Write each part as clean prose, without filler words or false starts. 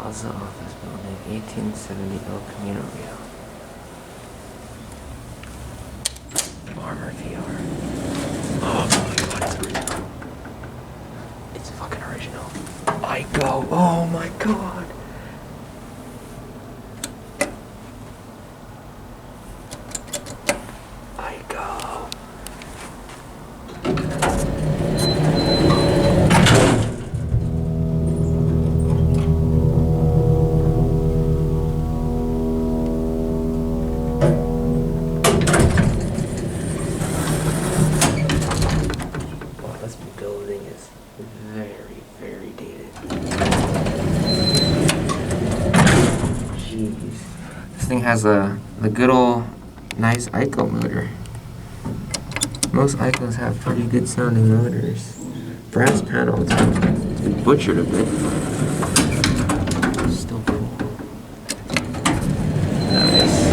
Plaza office building, 1870 El Camino Real. Armor VR. Oh my god, it's original. It's fucking original. IECO. Oh my god. IECO. Wow, this building is very, very dated. Jeez. This thing has the good old nice IECO motor. Most IECOs have pretty good sounding motors. Brass panel, it's been butchered a bit. Still cool. Nice.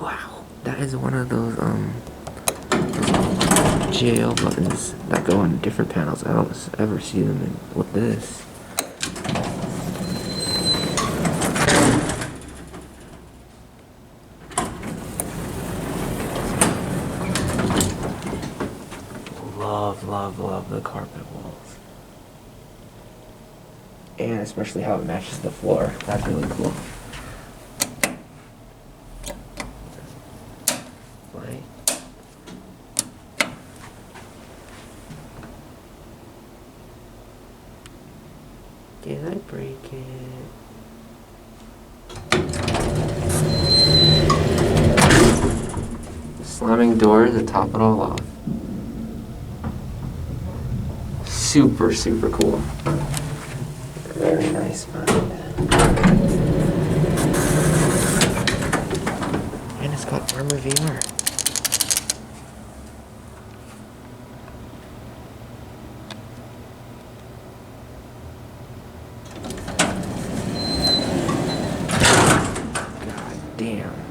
Wow, that is one of those jail buttons that go on different panels. I don't ever see them with this. Love the carpet walls. And especially how it matches the floor. That's really cool. Did I break it? Slamming door to top it all off. Super, super cool. Very nice find. And it's got Armor VR. God damn.